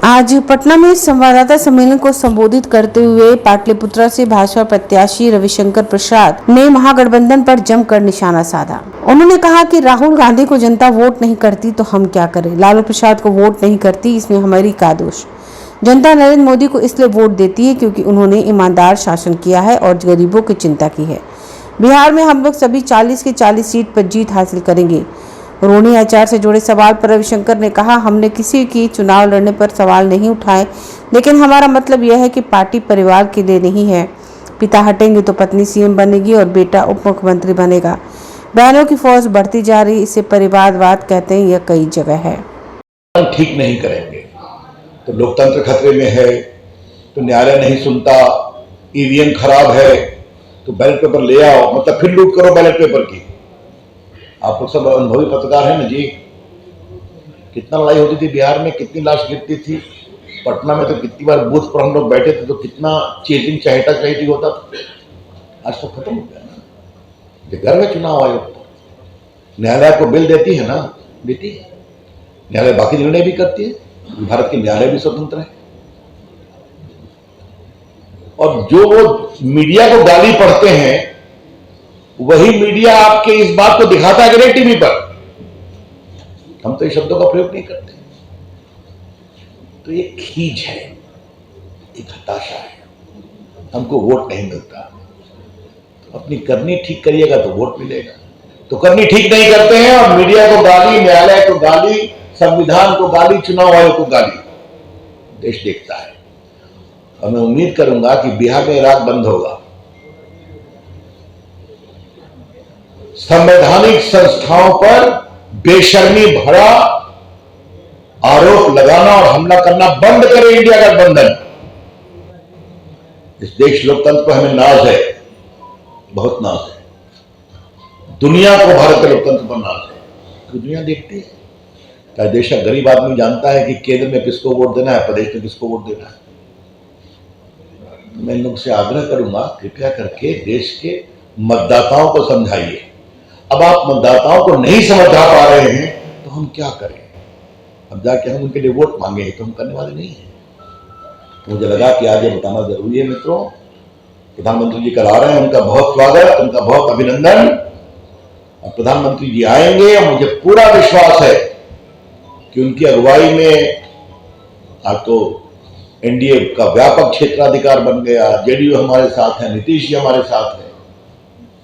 आज पटना में संवाददाता सम्मेलन को संबोधित करते हुए पाटलिपुत्रा से भाजपा प्रत्याशी रविशंकर प्रसाद ने महागठबंधन पर जमकर निशाना साधा। उन्होंने कहा कि राहुल गांधी को जनता वोट नहीं करती तो हम क्या करें, लालू प्रसाद को वोट नहीं करती, इसमें हमारी क्या दोष। जनता नरेंद्र मोदी को इसलिए वोट देती है क्योंकि उन्होंने ईमानदार शासन किया है और गरीबों की चिंता की है। बिहार में हम लोग सभी 40 की 40 सीट पर जीत हासिल करेंगे। रोनी आचार से जुड़े सवाल पर रविशंकर ने कहा, हमने किसी की चुनाव लड़ने पर सवाल नहीं उठाए, लेकिन हमारा मतलब यह है कि पार्टी परिवार के लिए नहीं है। पिता हटेंगे तो पत्नी सीएम बनेगी और बेटा उप मुख्यमंत्री बनेगा। बहनों की फौज बढ़ती जा रही, इसे परिवारवाद कहते हैं, यह कई जगह है। ठीक नहीं करेंगे तो लोकतंत्र खतरे में है, तो न्यायालय नहीं सुनता, ईवीएम खराब है तो बैलेट पेपर ले आओ, मतलब फिर लूट करो बैलेट पेपर की। आप लोग सब अनुभवी पत्रकार हैं ना जी। कितना लड़ाई होती थी बिहार में, कितनी लाश गिरती थी, पटना में तो कितनी बार बूथ पर हम लोग बैठे थे तो कितना चेटिंग चहेटा चहेटी होता था। आज तो खत्म हो गया ना। ये गर्व है चुनाव आयोग पर। न्यायालय को बिल देती है ना, देती है। न्यायालय बाकी निर्णय भी करती है, भारत के न्यायालय भी स्वतंत्र है। और जो वो मीडिया को गाली पढ़ते हैं वही मीडिया आपके इस बात को दिखाता है कि नहीं टीवी पर। हम तो ये शब्दों का प्रयोग नहीं करते। तो ये खींच है, एक हताशा है, हमको वोट नहीं मिलता। तो अपनी करनी ठीक करिएगा तो वोट मिलेगा। तो करनी ठीक नहीं करते हैं और मीडिया को गाली, न्यायालय को गाली, संविधान को गाली, चुनाव आयोग को गाली। देश देखता है। और मैं उम्मीद करूंगा कि बिहार में रात बंद होगा। संवैधानिक संस्थाओं पर बेशर्मी भरा आरोप लगाना और हमला करना बंद करे इंडिया गठबंधन। इस देश लोकतंत्र पर हमें नाज है, बहुत नाज है। दुनिया को भारत के लोकतंत्र पर नाज है। तो दुनिया देखती है। क्या देश का गरीब आदमी जानता है कि केंद्र में किसको वोट देना है, प्रदेश में किसको वोट देना है। मैं इन लोगों से आग्रह करूंगा, कृपया करके देश के मतदाताओं को समझाइए। अब आप मतदाताओं को नहीं समझा पा रहे हैं तो हम क्या करें। अब जाके हम उनके लिए वोट मांगे तो हम करने वाले नहीं हैं। तो मुझे लगा कि आज ये बताना जरूरी है। मित्रों, प्रधानमंत्री जी कल आ रहे हैं, उनका बहुत स्वागत, उनका बहुत अभिनंदन। अब प्रधानमंत्री जी आएंगे और मुझे पूरा विश्वास है कि उनकी अगुवाई में आज तो एनडीए का व्यापक क्षेत्राधिकार बन गया। जेडीयू हमारे साथ है, नीतीश जी हमारे साथ है,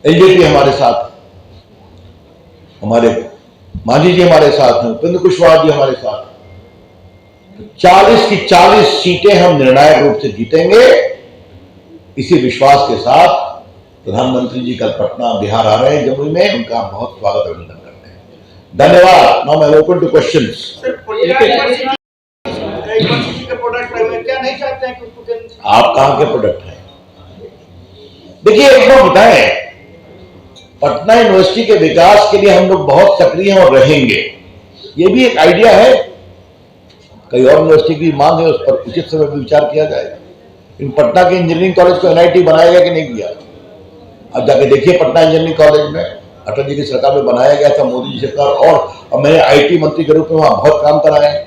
एलजेपी हमारे साथ है, हमारे मांझी जी हमारे साथ हैं, उपेंद्र कुशवाहा जी हमारे साथ हैं। 40 की 40 सीटें हम निर्णायक रूप से जीतेंगे। इसी विश्वास के साथ प्रधानमंत्री जी कल पटना बिहार आ रहे हैं, जमुई में। उनका बहुत स्वागत अभिनंदन करते हैं। धन्यवाद। नाउ मैं ओपन टू क्वेश्चंस। आप कहां के प्रोडक्ट हैं? देखिए, एक बात बताएं, पटना यूनिवर्सिटी के विकास के लिए हम लोग बहुत सक्रिय हैं और रहेंगे। ये भी एक आइडिया है। कई और यूनिवर्सिटी की मांग है, उस पर उचित समय पर विचार किया जाएगा। इन पटना के इंजीनियरिंग कॉलेज को एनआईटी बनाया गया कि नहीं किया? अब जाके देखिए, पटना इंजीनियरिंग कॉलेज में अटल जी की सरकार में बनाया गया था, मोदी जी सरकार, और मैंने आईटी मंत्री के रूप में वहां बहुत काम कराया है।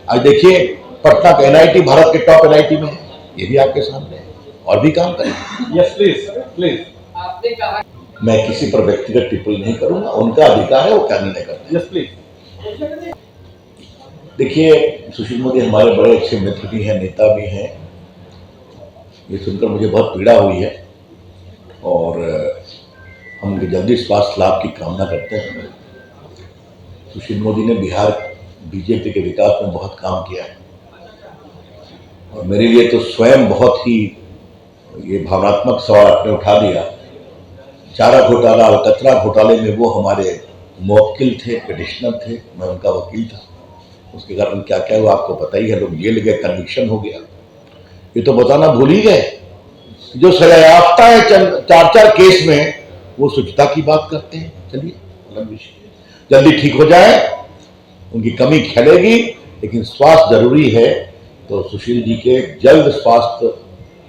आज देखिए, पटना का एनआईटी भारत के टॉप एनआईटी में है। ये भी आपके सामने है, और भी काम करेंगे। Yes please please. आपने कहा मैं किसी पर व्यक्तिगत टिप्पणी नहीं करूंगा, उनका अधिकार है, वो क्या निर्णय करते हैं। Yes please. देखिए, सुशील मोदी हमारे बड़े अच्छे मित्र भी हैं, नेता भी हैं। ये सुनकर मुझे बहुत पीड़ा हुई है और हम उनके जल्दी स्वास्थ्य लाभ की कामना करते हैं। सुशील मोदी ने बिहार बीजेपी के विकास में बहुत काम किया है और मेरे लिए तो स्वयं बहुत ही ये भावनात्मक सवाल आपने उठा दिया। चारा घोटाला, अलकतरा घोटाले में वो हमारे मुवक्किल थे, पिटिशनर थे, मैं उनका वकील था। उसके कारण क्या क्या हुआ आपको पता ही है। लोग जेल गए, कन्विक्शन हो गया। ये तो बताना भूल ही गए, जो सजायाफ्ता है 4-4 केस में, वो शुचिता की बात करते हैं। चलिए, अलग विषय। जल्दी ठीक हो जाए, उनकी कमी खलेगी, लेकिन स्वास्थ्य जरूरी है। तो सुशील जी के जल्द स्वास्थ्य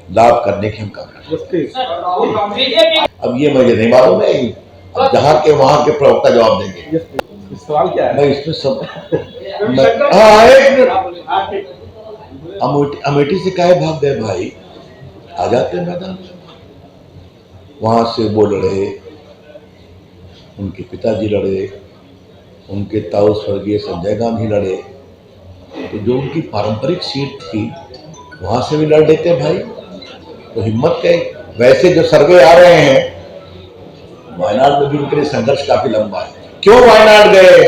लाभ करने की हम कामना करते हैं। अब ये मुझे नहीं मालूम है, जहाँ के वहां के प्रवक्ता जवाब देंगे। सवाल क्या है? मैं इसमें सब अमेठी से काहे भाग गए भाई? आ जाते मैदान में। वहां से वो लड़े, उनके पिताजी लड़े, उनके ताऊ स्वर्गीय संजय गांधी लड़े, तो जो उनकी पारंपरिक सीट थी वहां से भी लड़ लेते भाई। तो हिम्मत के वैसे जो सर्वे आ रहे हैं, वायनाड में भी उनके लिए संघर्ष काफी लंबा है। क्यों वायनाड गए?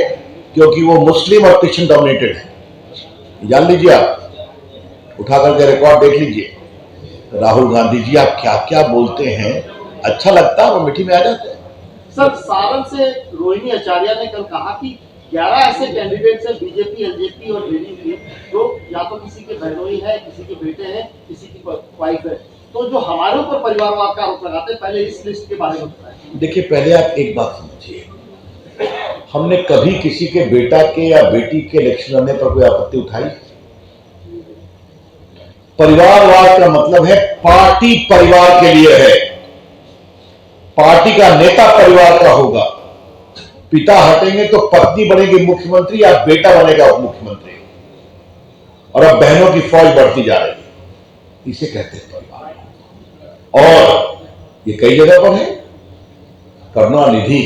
क्योंकि वो मुस्लिम और क्रिश्चियन डोमिनेटेड है। जान लीजिए, आप उठा करके रिकॉर्ड देख लीजिए। राहुल गांधी जी आप क्या क्या बोलते हैं, अच्छा लगता है, वो मिट्टी में आ जाते हैं। सर, सारण से रोहिणी आचार्य ने कल कहा कि 11 ऐसे कैंडिडेट्स हैं बीजेपी, एलजेपी और जेडीयू के, जो या तो किसी के बहनोई है, किसी के बेटे हैं, किसी की वाइफ है, तो जो हमारे ऊपर परिवारवाद का आरोप लगाते हैं। पहले इस लिस्ट के बारे में बताएं। देखिए, पहले आप एक बात समझिए, हमने कभी किसी के बेटा के या बेटी के इलेक्शन लड़ने पर कोई आपत्ति उठाई? परिवारवाद का मतलब है पार्टी परिवार के लिए है, पार्टी का नेता परिवार का होगा। पिता हटेंगे तो पत्नी बनेगी मुख्यमंत्री या बेटा बनेगा उप मुख्यमंत्री, और अब बहनों की फौज बढ़ती जा रही है। इसे कहते हैं परिवार। और ये कई जगह पर है। करुणानिधि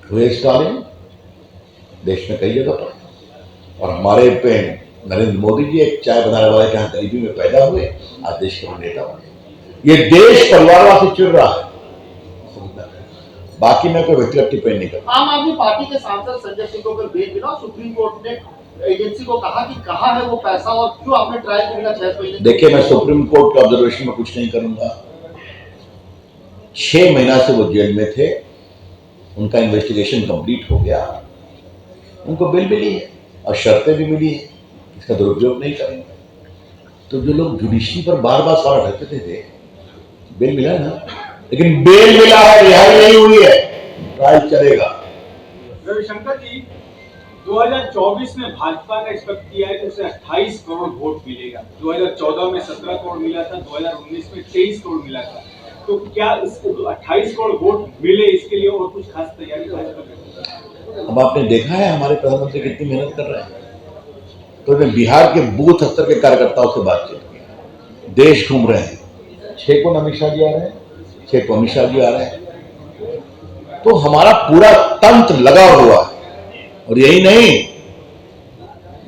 हुए स्टालिन, देश में कई जगह पर, और हमारे पे नरेंद्र मोदी जी एक चाय बनाने वाले के यहाँ गरीबी में पैदा हुए, आज देश के नेता बने। ये देश परिवारवाद से चिढ़ रहा है। बाकी मैं कोई व्यक्तिगत टिप्पणी नहीं करता। आम आदमी पार्टी के सांसद संजय सिंह को बेल मिला, सुप्रीम कोर्ट ने एजेंसी को कहा कि कहां है वो पैसा और क्यों आपने ट्रायल के बिना 6 महीने। देखिए, मैं सुप्रीम कोर्ट के ऑब्जर्वेशन में कुछ नहीं करूंगा। 6 महीना से वो जेल में थे, उनका इन्वेस्टिगेशन कंप्लीट हो गया, उनको बेल मिली है और शर्तें भी मिली है, इसका दुरुपयोग नहीं करेंगे। तो जो लोग जुडिशरी पर बार बार सवाल उठाते थे, बेल मिला ना, लेकिन बेल मिला है, रिहाई नहीं हुई है, ट्रायल चलेगा। रविशंकर जी, 2024 में भाजपा ने एक्सपेक्ट किया है कि उसे 28 करोड़ वोट मिलेगा। 2014 में 17 करोड़ मिला था, 2019 में 23 करोड़ मिला था। तो क्या इसको 28 करोड़ वोट मिले, इसके लिए और कुछ खास तैयारी भाजपा? अब आपने देखा है हमारे प्रधानमंत्री कितनी मेहनत कर रहे हैं। तो मैं बिहार के बूथ स्तर के कार्यकर्ताओं से बातचीत की, देश घूम रहे हैं। 6 को अमित शाह जी आ रहे हैं, 6 को अमित शाह जी आ रहे हैं। तो हमारा पूरा तंत्र लगा हुआ है। और यही नहीं,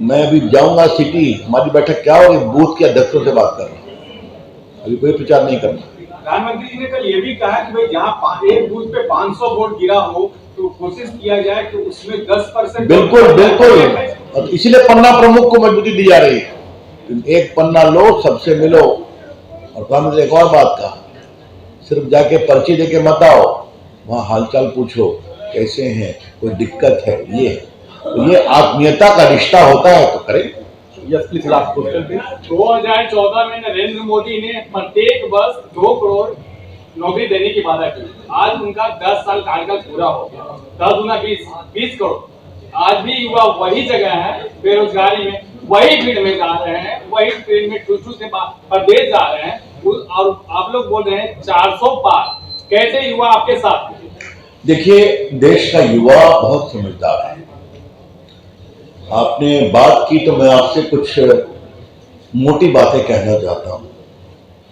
मैं अभी जाऊंगा सिटी, हमारी बैठक क्या होगी, बूथ के अध्यक्षों से बात कर रहा हूं, अभी कोई प्रचार नहीं करना। प्रधानमंत्री जी ने कल ये भी कहा कि भाई जहां एक बूथ पे 500 वोट गिरा हो तो कोशिश किया जाए कि उसमें 10%। बिल्कुल बिल्कुल, और इसीलिए पन्ना प्रमुख को मजबूती दी जा रही है। एक पन्ना लो, सबसे मिलो। और प्रधानमंत्री एक और बात कहा, सिर्फ जाके पर्ची देके मत आओ, वहां हालचाल पूछो, कैसे हैं, कोई दिक्कत है, ये है। तो ये आत्मीयता का रिश्ता होता है तो करें। Yes please, last question. 2014 में नरेंद्र मोदी ने प्रत्येक वर्ष 2 करोड़ नौकरी देने की वादा की। आज उनका 10 साल कार्यकाल पूरा हो गया, 10 गुना 20 करोड़। आज भी युवा वही जगह है, बेरोजगारी में, वही भीड़ में जा रहे हैं, वही ट्रेन में ठूठू से प्रदेश जा रहे हैं, और आप लोग बोल रहे हैं 400 पार। कैसे युवा आपके साथ? देखिए, देश का युवा बहुत समझदार है। आपने बात की तो मैं आपसे कुछ मोटी बातें कहना चाहता हूं।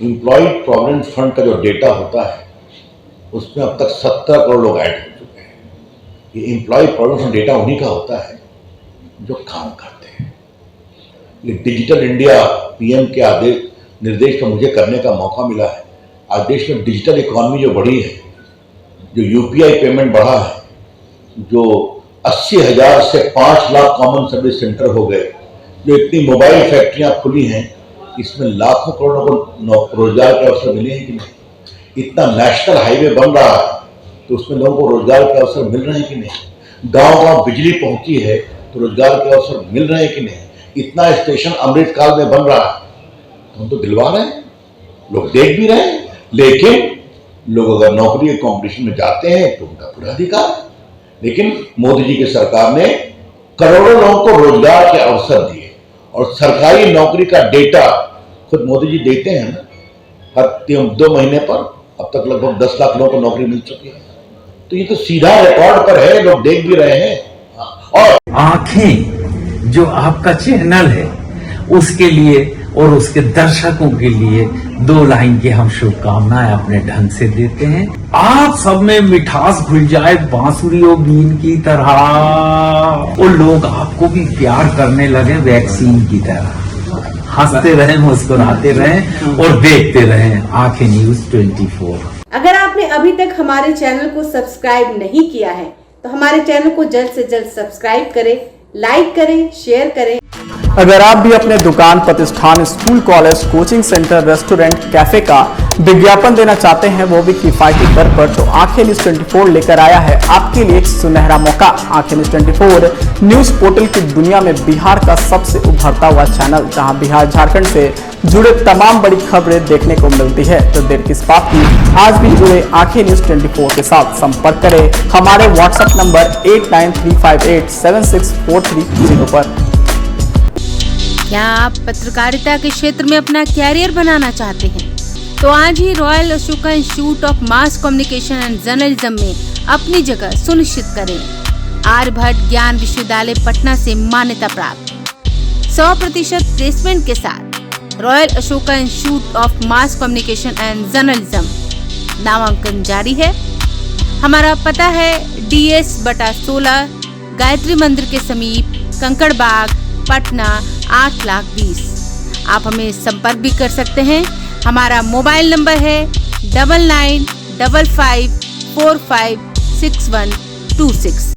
एम्प्लॉयड प्रोविडेंट फंड का जो डेटा होता है, उसमें अब तक 70 करोड़ लोग ऐड हो चुके हैं। ये एम्प्लॉयड प्रोविडेंट फंड डेटा उन्हीं का होता है जो काम करते हैं। ये डिजिटल इंडिया पीएम के आदेश निर्देश पर मुझे करने का मौका मिला है। आज देश में डिजिटल इकोनॉमी जो बढ़ी है, जो यूपीआई पेमेंट बढ़ा है, जो 80,000 से 5 लाख कॉमन सर्विस सेंटर हो गए, जो इतनी मोबाइल फैक्ट्रियां खुली हैं, इसमें लाखों करोड़ों को रोजगार के अवसर मिले हैं कि नहीं? इतना नेशनल हाईवे बन रहा है तो उसमें लोगों को रोजगार के अवसर मिल रहे हैं कि नहीं? गांव-गांव बिजली पहुंची है तो रोजगार के अवसर मिल रहे हैं कि नहीं? इतना स्टेशन अमृतकाल में बन रहा है, हम तो दिलवा रहे हैं, लोग देख भी रहे हैं। लेकिन लोग अगर नौकरी के कॉम्पिटिशन में जाते हैं तो उनका पूरा अधिकार है। लेकिन मोदी जी की सरकार ने करोड़ों लोगों को रोजगार के अवसर दिए, और सरकारी नौकरी का डेटा खुद मोदी जी देते हैं ना, हर 2 महीने पर अब तक लगभग 10 लाख लोगों को नौकरी मिल चुकी है। तो ये तो सीधा रिकॉर्ड पर है, लोग देख भी रहे हैं। और आंखें जो आपका चैनल है उसके लिए और उसके दर्शकों के लिए 2 लाइन की हम शुभकामनाएं अपने ढंग से देते हैं। आप सब में मिठास घुल जाए बांसुरियों बीन की तरह और लोग आपको भी प्यार करने लगे वैक्सीन की तरह। हंसते रहें, मुस्कुराते रहें और देखते रहें आंखें न्यूज 24। अगर आपने अभी तक हमारे चैनल को सब्सक्राइब नहीं किया है तो हमारे चैनल को जल्द से जल्द सब्सक्राइब करें, लाइक करें, शेयर करें। अगर आप भी अपने दुकान, प्रतिष्ठान, school, college, coaching centre, restaurant, cafe का विज्ञापन देना चाहते हैं, वो भी किफायती दर पर, तो आंखें न्यूज 24 लेकर आया है आपके लिए एक सुनहरा मौका। आंखें न्यूज 24 न्यूज पोर्टल की दुनिया में बिहार का सबसे उभरता हुआ चैनल, जहां बिहार झारखंड से जुड़े तमाम बड़ी खबरें देखने को मिलती है। तो देर किस बात की, आज भी जुड़े आंखें न्यूज 24 के साथ संपर्क करें हमारे व्हाट्सएप नंबर 8935876430 पर। क्या आप पत्रकारिता के क्षेत्र में अपना कैरियर बनाना चाहते हैं? तो आज ही Royal Ashoka Institute of Mass Communication and Journalism में अपनी जगह सुनिश्चित करें। आर्यभट्ट ज्ञान विश्वविद्यालय पटना से मान्यता प्राप्त 100% प्लेसमेंट के साथ royal Ashoka Institute of Mass Communication and journalism नामांकन जारी है। हमारा पता है DS/16 गायत्री मंदिर के समीप, कंकड़ बाग, पटना 8,20,000। आप हमें संपर्क भी कर सकते हैं। हमारा मोबाइल नंबर है 9955456126।